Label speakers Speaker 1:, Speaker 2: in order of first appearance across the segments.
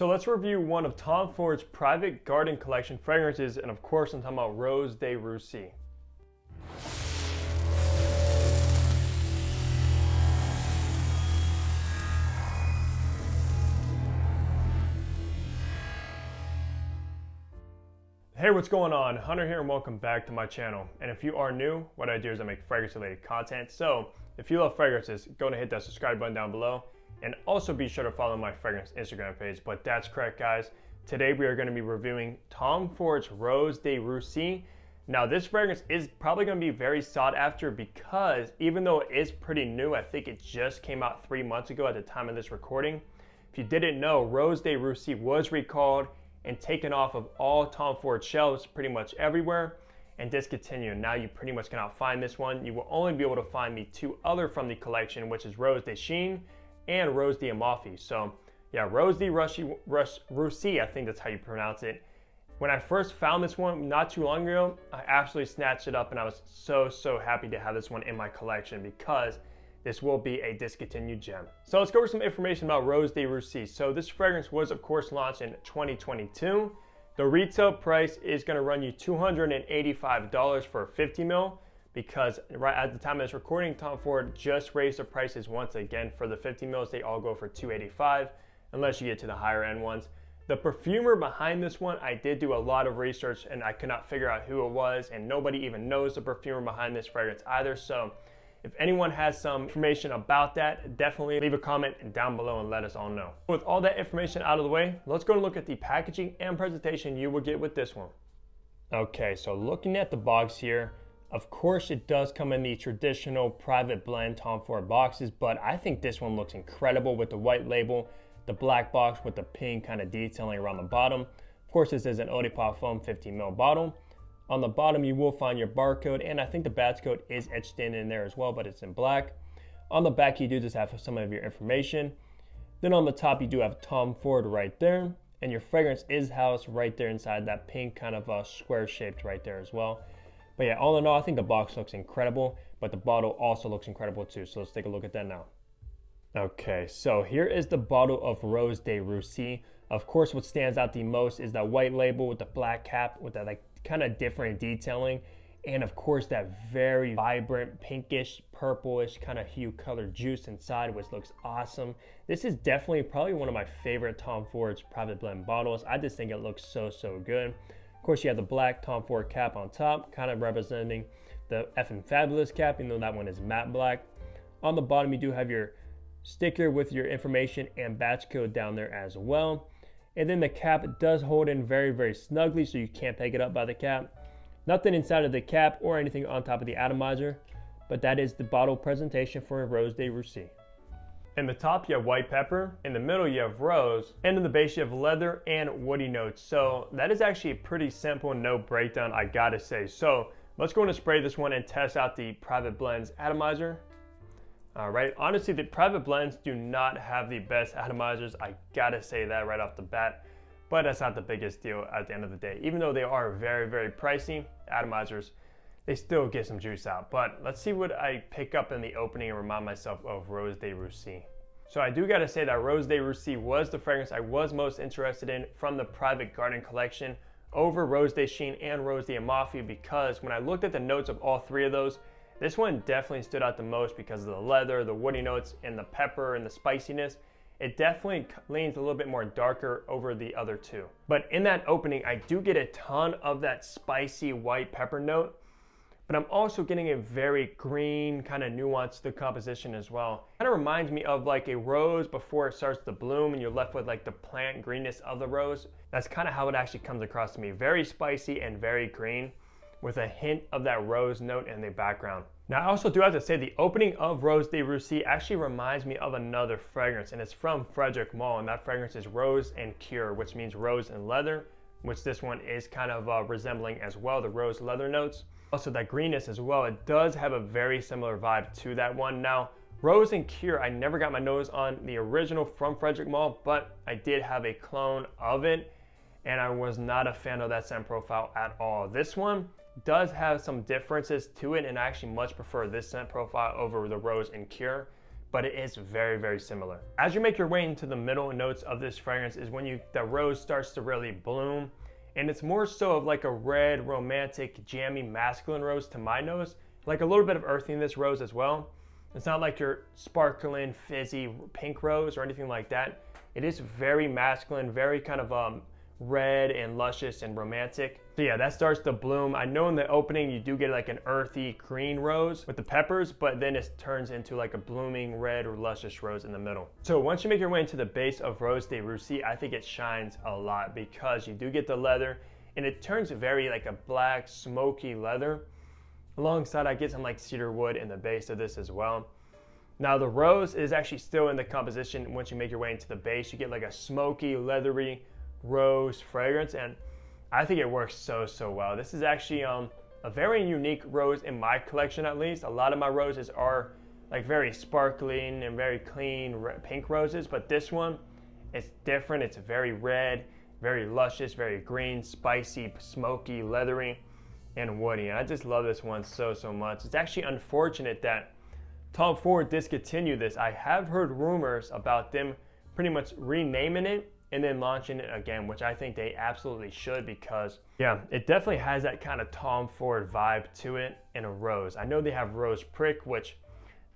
Speaker 1: So let's review one of Tom Ford's private garden collection fragrances, and of course I'm talking about Rose de Russie. Hey, what's going on? Hunter here and welcome back to my channel. And if you are new, what I do is I make fragrance related content. So if you love fragrances, go ahead and hit that subscribe button down below. And also be sure to follow my fragrance Instagram page. But that's correct, guys. Today we are going to be reviewing Tom Ford's Rose de Russie. Now this fragrance is probably going to be very sought after because even though it is pretty new, I think it just came out 3 months ago at the time of this recording. If you didn't know, Rose de Russie was recalled and taken off of all Tom Ford shelves pretty much everywhere and discontinued. Now you pretty much cannot find this one. You will only be able to find the two other from the collection, which is Rose de Chine and Rose de Amalfi. So yeah, Rose de Russie, I think that's how you pronounce it. When I first found this one not too long ago, I absolutely snatched it up and I was so happy to have this one in my collection because this will be a discontinued gem. So let's go over some information about Rose de Russie. So this fragrance was of course launched in 2022. The retail price is going to run you $285 for a 50 ml because right at the time of this recording, Tom Ford just raised the prices once again for the 50 mls. They all go for $285 unless you get to the higher end ones. The perfumer behind this one, I did do a lot of research and I could not figure out who it was, and nobody even knows the perfumer behind this fragrance either. So if anyone has some information about that, definitely leave a comment down below and let us all know. With all that information out of the way, let's go and look at the packaging and presentation you will get with this one. Okay, so looking at the box here, of course it does come in the traditional private blend Tom Ford boxes, but I think this one looks incredible with the white label, the black box with the pink kind of detailing around the bottom. Of course, this is an eau de parfum 50 ml bottle. On the bottom, you will find your barcode, and I think the batch code is etched in there as well, but it's in black. On the back, you do just have some of your information. Then on the top, you do have Tom Ford right there, and your fragrance is housed right there inside that pink kind of square shaped right there as well. But yeah, all in all, I think the box looks incredible, but the bottle also looks incredible too. So let's take a look at that now. Okay, so here is the bottle of Rose de Russie. Of course, what stands out the most is that white label with the black cap with that like kind of different detailing, and of course that very vibrant pinkish purplish kind of hue colored juice inside, which looks awesome. This is definitely probably one of my favorite Tom Ford's private blend bottles. I just think it looks so good. Of course, you have the black Tom Ford cap on top, kind of representing the effing fabulous cap, even though that one is matte black. On the bottom, you do have your sticker with your information and batch code down there as well. And then the cap does hold in very snugly, so you can't take it up by the cap. Nothing inside of the cap or anything on top of the atomizer, but that is the bottle presentation for Rose de Russie. In the top, you have white pepper. In the middle, you have rose. And in the base, you have leather and woody notes. So that is actually a pretty simple note breakdown, I gotta say. So let's go and spray this one and test out the Private Blends atomizer. All right, honestly, the private blends do not have the best atomizers. I gotta say that right off the bat, but that's not the biggest deal at the end of the day. Even though they are very pricey, atomizers, they still get some juice out. But let's see what I pick up in the opening and remind myself of Rose de Russie. So I do gotta say that Rose de Russie was the fragrance I was most interested in from the private garden collection over Rose de Chine and Rose de Amalfi, because when I looked at the notes of all three of those, this one definitely stood out the most because of the leather, the woody notes, and the pepper and the spiciness. It definitely leans a little bit more darker over the other two. But in that opening, I do get a ton of that spicy white pepper note, but I'm also getting a very green kind of nuance to the composition as well. Kind of reminds me of like a rose before it starts to bloom and you're left with like the plant greenness of the rose. That's kind of how it actually comes across to me. Very spicy and very green, with a hint of that rose note in the background. Now I also do have to say the opening of Rose de Russie actually reminds me of another fragrance, and it's from Frederick Mall, and that fragrance is Rose and Cure, which means rose and leather, which this one is kind of resembling as well, the rose leather notes. Also that greenness as well, it does have a very similar vibe to that one. Now Rose and Cure, I never got my nose on the original from Frederick Mall, but I did have a clone of it, and I was not a fan of that scent profile at all. This one does have some differences to it, and I actually much prefer this scent profile over the Rose and Cure. but it is very, very similar. As you make your way into the middle notes of this fragrance is when the rose starts to really bloom, and it's more so of like a red, romantic, jammy, masculine rose to my nose, like a little bit of earthy in this rose as well. It's not like your sparkling, fizzy pink rose or anything like that. It is very masculine, very kind of red and luscious and romantic. So yeah, that starts to bloom. I know in the opening you do get like an earthy green rose with the peppers, but then it turns into like a blooming red or luscious rose in the middle. So once you make your way into the base of Rose de Russie, I think it shines a lot because you do get the leather and it turns very like a black, smoky leather. Alongside, I get some like cedar wood in the base of this as well. Now the rose is actually still in the composition. Once you make your way into the base, you get like a smoky, leathery rose fragrance, and I think it works so well. This is actually a very unique rose in my collection, at least. A lot of my roses are like very sparkling and very clean pink roses, but this one, it's different. It's very red, very luscious, very green, spicy, smoky, leathery, and woody. And I just love this one so much. It's actually unfortunate that Tom Ford discontinued this. I have heard rumors about them pretty much renaming it and then launching it again, which I think they absolutely should, because yeah, it definitely has that kind of Tom Ford vibe to it in a rose. I know they have Rose Prick, which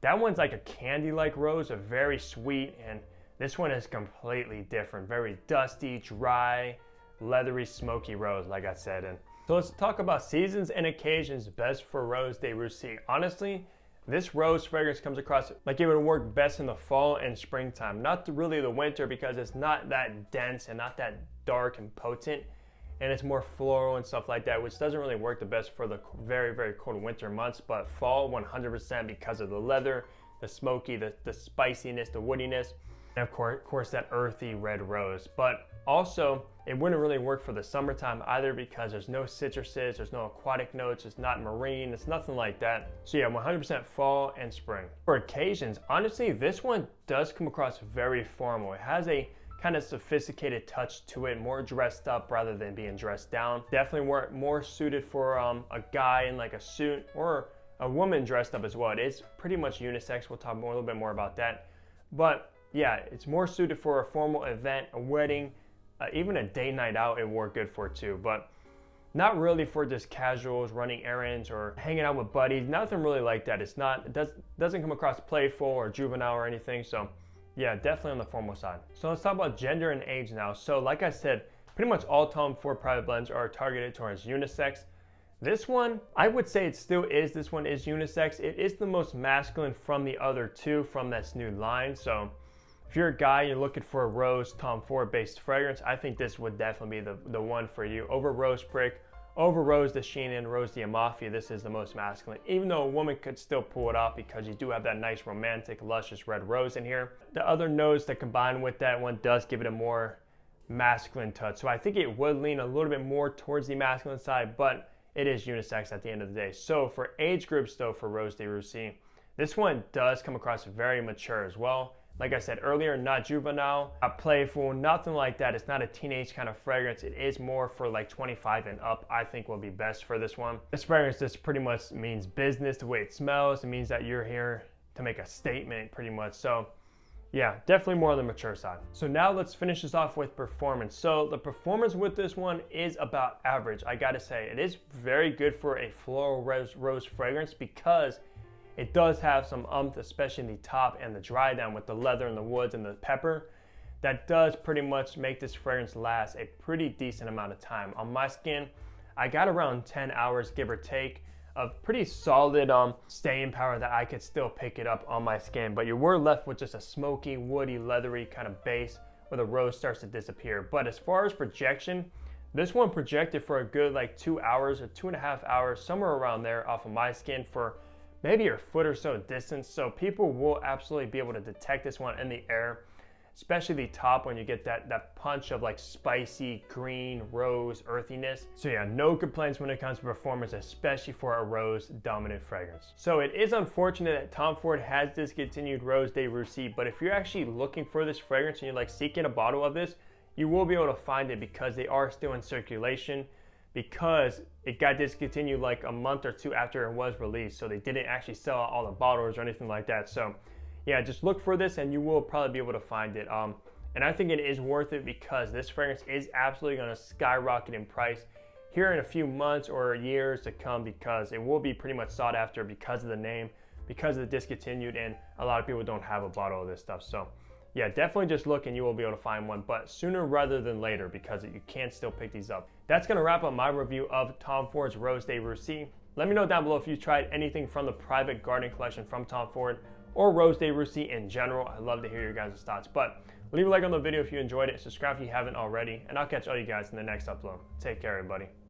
Speaker 1: that one's like a candy-like rose, a very sweet, and this one is completely different. Very dusty, dry, leathery, smoky rose, like I said. And so let's talk about seasons and occasions best for Rose de Russie. Honestly, this rose fragrance comes across like it would work best in the fall and springtime, not really the winter, because it's not that dense and not that dark and potent, and it's more floral and stuff like that, which doesn't really work the best for the very cold winter months. But fall 100% because of the leather, the smoky, the spiciness, the woodiness, and of course that earthy red rose. But also, it wouldn't really work for the summertime either, because there's no citruses, there's no aquatic notes, it's not marine, it's nothing like that. So yeah, 100% fall and spring. For occasions, honestly, this one does come across very formal. It has a kind of sophisticated touch to it, more dressed up rather than being dressed down. Definitely more suited for a guy in like a suit, or a woman dressed up as well. It is pretty much unisex. We'll talk a little bit more about that. But yeah, it's more suited for a formal event, a wedding, even a day night out it worked good for too, but not really for just casuals, running errands, or hanging out with buddies. Nothing really like that. It doesn't come across playful or juvenile or anything. So yeah, definitely on the formal side. So let's talk about gender and age now. So like I said, pretty much all Tom Ford private blends are targeted towards unisex. This one, I would say it still is. This one is unisex. It is the most masculine from the other two from this new line. So if you're a guy, you're looking for a rose Tom Ford based fragrance, I think this would definitely be the one for you. Over Rose Prick, over Rose de Chine and Rose d'Amalfi, this is the most masculine, even though a woman could still pull it off because you do have that nice romantic luscious red rose in here. The other notes that combine with that one does give it a more masculine touch, so I think it would lean a little bit more towards the masculine side, but it is unisex at the end of the day. So for age groups though, for Rose de Russie, this one does come across very mature as well. Like I said earlier, not juvenile, not playful, nothing like that. It's not a teenage kind of fragrance. It is more for like 25 and up, I think will be best for this one. This fragrance just pretty much means business, the way it smells. It means that you're here to make a statement pretty much. So yeah, definitely more on the mature side. So now let's finish this off with performance. So the performance with this one is about average. I gotta say, it is very good for a floral rose fragrance because it does have some umph, especially in the top and the dry down with the leather and the woods and the pepper. That does pretty much make this fragrance last a pretty decent amount of time. On my skin, I got around 10 hours, give or take, of pretty solid staying power that I could still pick it up on my skin. But you were left with just a smoky, woody, leathery kind of base where the rose starts to disappear. But as far as projection, this one projected for a good like 2 hours or 2.5 hours, somewhere around there off of my skin for maybe a foot or so distance. So people will absolutely be able to detect this one in the air, especially the top when you get that punch of like spicy green rose earthiness. So yeah, no complaints when it comes to performance, especially for a rose dominant fragrance. So it is unfortunate that Tom Ford has discontinued Rose de Russie, but if you're actually looking for this fragrance and you're like seeking a bottle of this, you will be able to find it because they are still in circulation, because it got discontinued like a month or two after it was released. So they didn't actually sell out all the bottles or anything like that. So yeah, just look for this and you will probably be able to find it. And I think it is worth it because this fragrance is absolutely going to skyrocket in price here in a few months or years to come, because it will be pretty much sought after because of the name, because of the discontinued, and a lot of people don't have a bottle of this stuff. So yeah, definitely just look and you will be able to find one, but sooner rather than later, because you can still pick these up. That's going to wrap up my review of Tom Ford's Rose de Russie. Let me know down below if you tried anything from the Private Garden collection from Tom Ford or Rose de Russie in general. I'd love to hear your guys' thoughts, but leave a like on the video if you enjoyed it, subscribe if you haven't already, and I'll catch all you guys in the next upload. Take care, everybody.